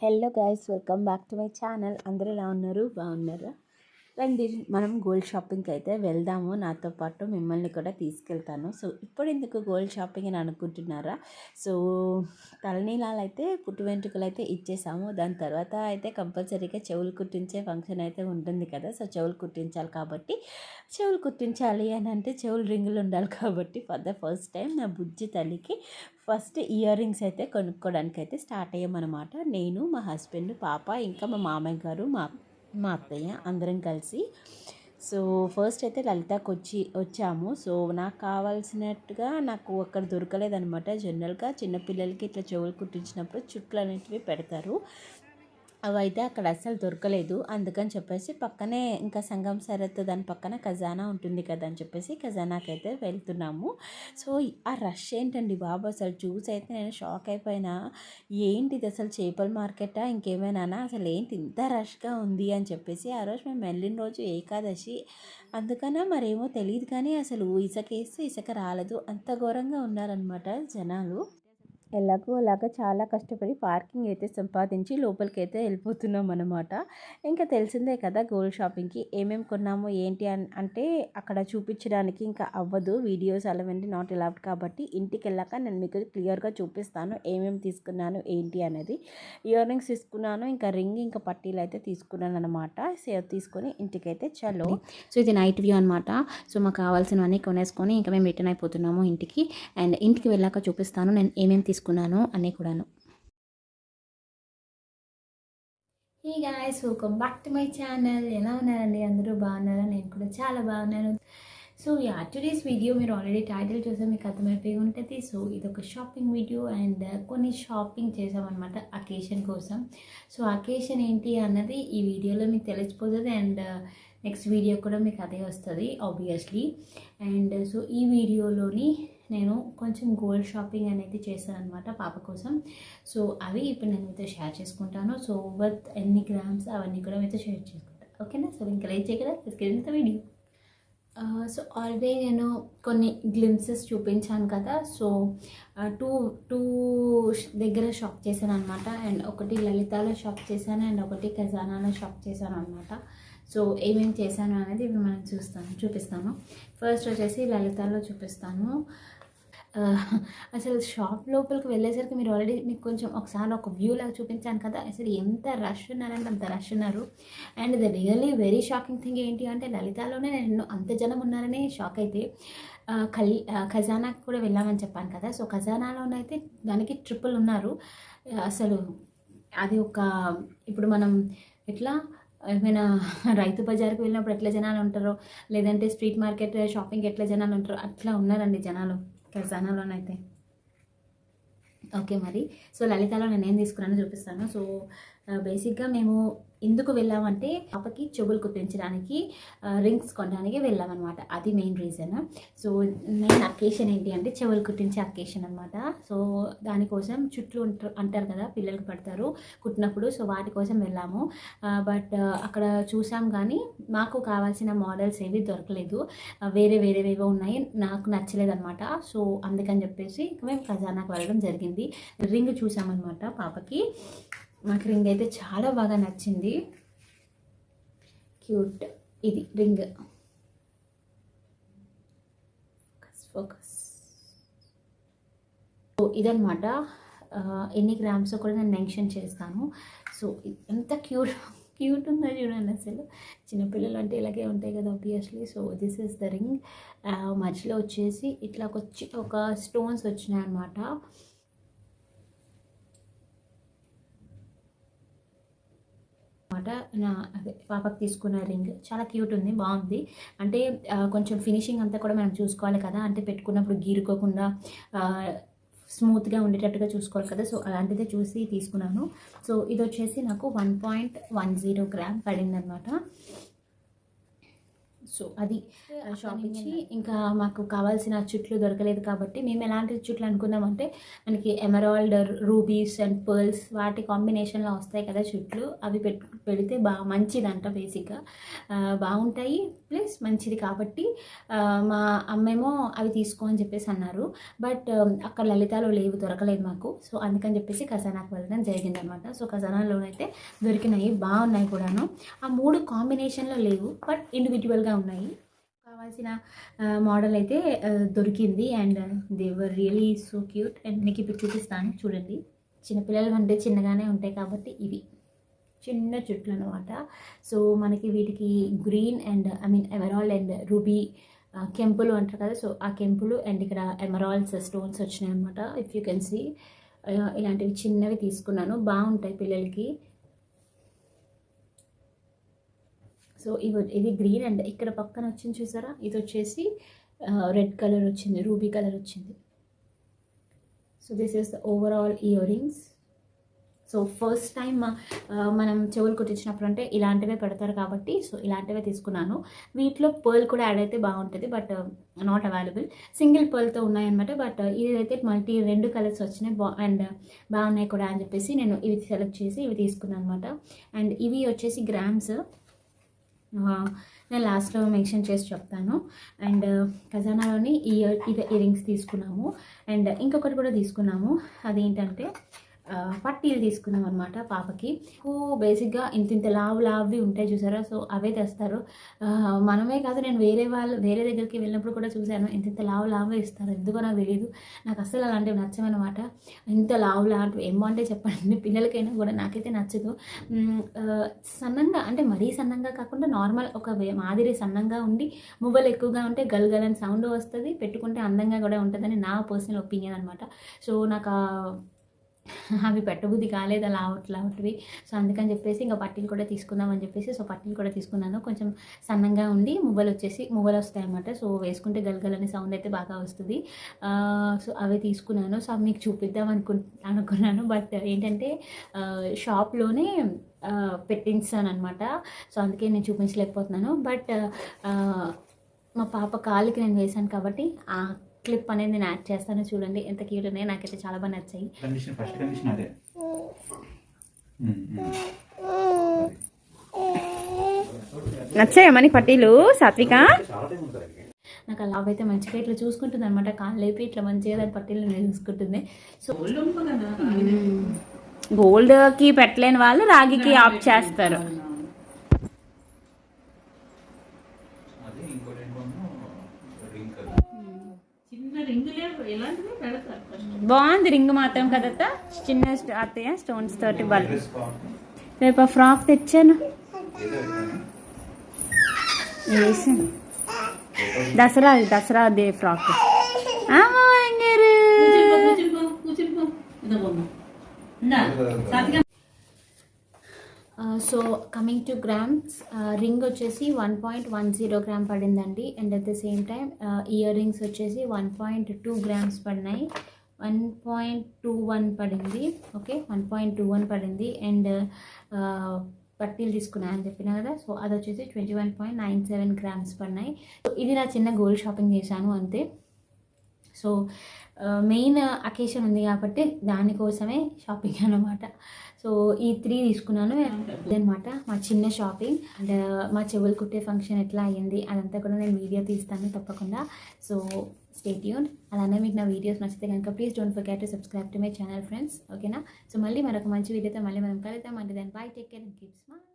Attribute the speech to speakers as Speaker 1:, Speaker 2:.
Speaker 1: Hello guys, welcome back to my channel. అందరూ ఎలా ఉన్నారు? బాగున్నారా? రండి, మనం గోల్డ్ షాపింగ్కి అయితే వెళ్దాము. నాతో పాటు మిమ్మల్ని కూడా తీసుకెళ్తాను. సో ఇప్పుడు ఎందుకు గోల్డ్ షాపింగ్ అని అనుకుంటున్నారా? సో తలనీలాలు అయితే, పుట్టు వెంట్రుకలు అయితే ఇచ్చేసాము. దాని తర్వాత అయితే కంపల్సరీగా చెవులు కుట్టించే ఫంక్షన్ అయితే ఉంటుంది కదా. సో చెవులు కుట్టించాలి కాబట్టి, చెవులు కుట్టించాలి అని అంటే చెవులు రింగులు ఉండాలి కాబట్టి ఫర్ ద ఫస్ట్ టైం నా బుజ్జి తల్లికి ఫస్ట్ ఇయర్ రింగ్స్ అయితే కొనుక్కోవడానికి అయితే స్టార్ట్ అయ్యామన్నమాట. నేను, మా హస్బెండ్, పాప, ఇంకా మా మామయ్య గారు, మా అత్తయ్య అందరం కలిసి. సో ఫస్ట్ అయితే లలితకు వచ్చాము. సో నాకు కావాల్సినట్టుగా నాకు అక్కడ దొరకలేదనమాట. జనరల్గా చిన్నపిల్లలకి ఇట్లా చెవులు కుట్టించినప్పుడు చుట్లు అనేటివి పెడతారు. అవైతే అక్కడ అస్సలు దొరకలేదు. అందుకని చెప్పేసి పక్కనే ఇంకా సంగం సరత్ దాని పక్కన ఖజానా ఉంటుంది కదా అని చెప్పేసి ఖజానాకైతే వెళ్తున్నాము. సో ఆ రష్ ఏంటండి బాబు, అసలు చూసి అయితే నేను షాక్ అయిపోయినా. ఏంటిది అసలు, చేపల మార్కెటా ఇంకేమైనా, అసలు ఏంటి ఇంత రష్గా ఉంది అని చెప్పేసి. ఆ రోజు మేము వెళ్ళిన రోజు ఏకాదశి, అందుకనే మరేమో తెలియదు కానీ అసలు ఇసుకేస్తే ఇసుక రాలేదు, అంత ఘోరంగా ఉన్నారనమాట జనాలు. ఎలాగో అలాగా చాలా కష్టపడి పార్కింగ్ అయితే సంపాదించి లోపలికి అయితే వెళ్ళిపోతున్నాం అనమాట. ఇంకా తెలిసిందే కదా, గోల్డ్ షాపింగ్కి ఏమేమి కొన్నాము ఏంటి అంటే అక్కడ చూపించడానికి ఇంకా అవ్వదు. వీడియోస్ అలాంటి నాట్ అలౌడ్ కాబట్టి ఇంటికి వెళ్ళాక నేను మీకు క్లియర్గా చూపిస్తాను ఏమేమి తీసుకున్నాను ఏంటి అనేది. ఇయర్ రింగ్స్ తీసుకున్నాను, ఇంకా రింగ్, ఇంకా పట్టీలు అయితే తీసుకున్నాను అనమాట. సేవ్ తీసుకొని ఇంటికైతే చలో. సో ఇది నైట్ వ్యూ అనమాట. సో మాకు కావాల్సినవన్నీ కొనేసుకొని ఇంకా మేము రిటర్న్ అయిపోతున్నాము ఇంటికి. అండ్ ఇంటికి వెళ్ళాక చూపిస్తాను నేను ఏమేమి తీసుకున్నాను అన్నీ కూడాను. Hey guys, welcome back to my channel. ఎలా ఉన్నారండి? అందరూ బాగున్నారా? నేను కూడా చాలా బాగున్నాను. సో టుడేస్ వీడియో మీరు ఆల్రెడీ టైటిల్ చూస్తే మీకు అర్థమైపోయి ఉంటుంది. సో ఇది ఒక షాపింగ్ వీడియో అండ్ కొన్ని షాపింగ్ చేసామన్నమాట అకేషన్ కోసం. సో అకేషన్ ఏంటి అన్నది ఈ వీడియోలో మీకు తెలిసిపోతుంది. అండ్ నెక్స్ట్ వీడియో కూడా మీకు అదే వస్తుంది ఆబ్వియస్లీ. అండ్ సో ఈ వీడియోలోని నేను కొంచెం గోల్డ్ షాపింగ్ అనేది చేశాను అనమాట పాప కోసం. సో అవి ఇప్పుడు నేను మీతో షేర్ చేసుకుంటాను. సో వర్త్ ఎన్ని గ్రామ్స్ అవన్నీ కూడా మీతో షేర్ చేసుకుంటాను, ఓకేనా? సో ఇంకా లేట్ చేయగల తీసుకెళ్ళిన వీడియో. సో ఆల్రెడీ నేను కొన్ని గ్లిమ్సెస్ చూపించాను కదా. సో టూ టూ దగ్గర షాప్ చేశాను అనమాట. అండ్ ఒకటి లలితాలో షాప్ చేశాను అండ్ ఒకటి ఖజానాలో షాప్ చేశాను అనమాట. సో ఏమేమి చేశాను అనేది ఇప్పుడు మనం చూపిస్తాను. ఫస్ట్ వచ్చేసి లలితాలో చూపిస్తాను. అసలు షాప్ లోపలికి వెళ్ళేసరికి మీకు కొంచెం ఒకసారి ఒక వ్యూ లాగా చూపించాను కదా. అసలు ఎంత రష్ ఉన్నారంటే అంత రష్ ఉన్నారు. And the really very shocking thing ఏంటి అంటే లలితాలోనే నేను అంత జనం ఉన్నారని షాక్ అయితే. ఖజానాకి కూడా వెళ్ళామని చెప్పాను కదా. సో ఖజానాలోనైతే దానికి ట్రిపుల్ ఉన్నారు అసలు. అది ఇప్పుడు మనం ఎట్లా ఏమైనా రైతు బజార్కి వెళ్ళినప్పుడు ఎట్లా జనాలు ఉంటారో, లేదంటే స్ట్రీట్ మార్కెట్ షాపింగ్ ఎట్లా జనాలు ఉంటారో అట్లా ఉన్నారండి జనాలు ఖజానాలోనైతే. ఓకే మరి. సో లలితాలో నేను ఏం తీసుకున్నానో చూపిస్తాను. సో బేసిక్గా మేము ఎందుకు వెళ్ళామంటే పాపకి చెవులు కుట్టించడానికి రింగ్స్ కొనడానికి వెళ్ళామన్నమాట. అది main reason. So main occasion ఏంటి అంటే చెవులు కుట్టించే అకేషన్ అనమాట. సో దానికోసం చుట్లు అంటారు కదా, పిల్లలకి పడతారు కుట్టినప్పుడు. సో వాటి కోసం వెళ్ళాము. బట్ అక్కడ చూసాం కానీ మాకు కావాల్సిన మోడల్స్ ఏవి దొరకలేదు. వేరేవేవో ఉన్నాయి, నాకు నచ్చలేదు అనమాట. సో అందుకని చెప్పేసి మేము ఖజానాకు వెళ్ళడం జరిగింది. రింగ్ చూసామన్నమాట పాపకి. నాకు రింగ్ అయితే చాలా బాగా నచ్చింది, క్యూట్. ఇది రింగ్, ఫోకస్. సో ఇదనమాట. ఎన్ని గ్రామ్స్ కూడా నేను మెన్షన్ చేస్తాను. సో ఎంత క్యూట్ ఉందో చూడండి అసలు. చిన్నపిల్లలు అంటే ఇలాగే ఉంటాయి కదా obviously. So this is the ring. మధ్యలో వచ్చేసి ఇట్లా ఒక స్టోన్స్ వచ్చినాయి అనమాట. అదే పాపకు తీసుకున్న రింగ్ చాలా క్యూట్ ఉంది, బాగుంది. అంటే కొంచెం ఫినిషింగ్ అంతా కూడా మనం చూసుకోవాలి కదా. అంటే పెట్టుకున్నప్పుడు గీరుకోకుండా స్మూత్గా ఉండేటట్టుగా చూసుకోవాలి కదా. సో అలాంటిదే చూసి తీసుకున్నాను. సో ఇది వచ్చేసి నాకు 1.10 గ్రామ్ పడింది అనమాట.
Speaker 2: సో అది షాపింగ్. ఇంకా మాకు కావాల్సిన చుట్లు దొరకలేదు కాబట్టి మేము ఎలాంటి చుట్లు అనుకున్నామంటే మనకి ఎమరాల్డ్, రూబీస్ అండ్ పర్ల్స్ వాటి కాంబినేషన్లో వస్తాయి కదా చుట్లు, అవి పెడితే బాగా మంచిదంట. బేసిక్గా బాగుంటాయి ప్లస్ మంచిది కాబట్టి మా అమ్మేమో అవి తీసుకో అని చెప్పేసి అన్నారు. బట్ అక్కడ లలితాలో లేవు, దొరకలేదు మాకు. సో అందుకని చెప్పేసి ఖజానాకు వెళ్ళడం జరిగిందనమాట. సో ఖజానాలోనైతే దొరికినాయి, బాగున్నాయి కూడాను. ఆ 3 కాంబినేషన్లో లేవు బట్ ఇండివిజువల్గా ఉన్నాయి. కావాల్సిన మోడల్ అయితే దొరికింది and they were really so cute. And మీకు ఇప్పుడు చూపిస్తాను చూడండి. చిన్నపిల్లలు అంటే చిన్నగానే ఉంటాయి కాబట్టి ఇవి చిన్న చుట్లు అనమాట. సో మనకి వీటికి green and emerald and ruby కెంపులు అంటారు కదా, సో ఆ కెంపులు అండ్ ఇక్కడ ఎమరాల్డ్స్ స్టోన్స్ వచ్చినాయి అనమాట. ఇఫ్ యూ కెన్ సీ ఇలాంటివి చిన్నవి తీసుకున్నాను, బాగుంటాయి పిల్లలకి. సో ఇది గ్రీన్ అండ్ ఇక్కడ పక్కన వచ్చింది చూసారా, ఇది వచ్చేసి రెడ్ కలర్ వచ్చింది, రూబీ కలర్ వచ్చింది. So this is the overall ear rings. So first time మనం చెవులు కుట్టించినప్పుడు అంటే ఇలాంటివే పెడతారు కాబట్టి సో ఇలాంటివే తీసుకున్నాను. వీటిలో పర్ల్ కూడా యాడ్ అయితే బాగుంటుంది బట్ నాట్ అవైలబుల్. సింగిల్ పర్ల్తో ఉన్నాయన్నమాట. బట్ ఇదైతే మల్టీ 2 కలర్స్ వచ్చినాయి అండ్ బాగున్నాయి కూడా అని చెప్పేసి నేను ఇవి సెలెక్ట్ చేసి ఇవి తీసుకున్నాను అనమాట. అండ్ ఇవి వచ్చేసి గ్రామ్స్, నేను లాస్ట్లో మెన్షన్ చేసి చెప్తాను. అండ్ ఖజానాలోని ఇయర్ రింగ్స్ తీసుకున్నాము. అండ్ ఇంకొకటి కూడా తీసుకున్నాము, అదేంటంటే పట్టీలు తీసుకున్నాం అనమాట పాపకి. బేసిక్గా ఇంత లావువి ఉంటాయి చూసారా, సో అవే తెస్తారు. మనమే కాదు, నేను వేరే దగ్గరికి వెళ్ళినప్పుడు కూడా చూశాను, ఇంత లావువే ఇస్తారు. ఎందుకో నాకు తెలియదు, నాకు అస్సలు అలాంటివి నచ్చమన్నమాట. ఇంత లాంటివి ఏమో అంటే చెప్పండి, పిల్లలకైనా కూడా నాకైతే నచ్చదు. సన్నంగా అంటే మరీ సన్నంగా కాకుండా నార్మల్ ఒక మాదిరి సన్నంగా ఉండి మువ్వలు ఎక్కువగా ఉంటే గల్గలని సౌండ్ వస్తుంది, పెట్టుకుంటే అందంగా కూడా ఉంటుందని నా పర్సనల్ ఒపీనియన్ అనమాట. సో నాకు అవి పెట్టబుద్ధి కాలేదు లావట్వి. సో అందుకని చెప్పేసి ఇంకా పట్టీలు కూడా తీసుకుందామని చెప్పేసి సో పట్టీలు కూడా తీసుకున్నాను. కొంచెం సన్నంగా ఉండి మువ్వలు వస్తాయి అన్నమాట. సో వేసుకుంటే గలగలని సౌండ్ అయితే బాగా వస్తుంది. సో అవి తీసుకున్నాను. సో అవి మీకు చూపిద్దాం అనుకున్నాను బట్ ఏంటంటే షాప్లోనే పెట్టించాను అనమాట. సో అందుకే నేను చూపించలేకపోతున్నాను. బట్ మా పాప కాళ్ళకి నేను వేశాను కాబట్టి ఆ క్లిప్ అనేది నేను యాడ్ చేస్తాను. చూడండి ఎంత క్యూట్ ఉన్నాయో, నాకైతే చాలా బాగా నచ్చాయి. నచ్చాయమ్మని పట్టీలు సాత్విక? నాకు అలా అయితే మంచిగా ఇట్లా చూసుకుంటుంది అనమాట, కాళ్ళు లేపి ఇట్లా మంచిగా దాని పట్టీలు నేను చూసుకుంటుంది. సో గోల్డ్కి పెట్టలేని వాళ్ళు రాగికి ఆప్ చేస్తారు. బాగుంది రింగ్ మాత్రం కదత్త, చిన్న అత్తయ్య స్టోన్స్ తోటి బల్. రేపు ఫ్రాక్ తెచ్చాను, Dasara they frock. So coming to grams, ring వచ్చేసి 1.10 గ్రామ్ పడిందండి. And at the same time ear rings వచ్చేసి 1.2 గ్రామ్స్ పడినాయి. 1.21 పడింది. ఓకే, 1.21 పడింది. అండ్ పట్టీలు తీసుకున్నాను అని చెప్పినా కదా, సో అది వచ్చేసి 21.97 గ్రామ్స్ పడినాయి. సో ఇది నా చిన్న గోల్డ్ షాపింగ్ చేశాను అంతే. సో మెయిన్ అకేషన్ ఉంది కాబట్టి దానికోసమే షాపింగ్ అనమాట. సో ఈ 3 తీసుకున్నాను అనమాట, మా చిన్న షాపింగ్. అండ్ మా చెవులు కుట్టే ఫంక్షన్ ఎట్లా అయ్యింది అదంతా కూడా నేను వీడియో తీస్తాను తప్పకుండా. So stay tuned. అలానే మీకు నా వీడియోస్ నచ్చితే కనుక please don't forget to subscribe to my channel friends. ఓకేనా? సో మళ్ళీ మరొక మంచి వీడియోతో మళ్ళీ మనం కలుద్దాం. అంటే దాని by, take care and keep smile.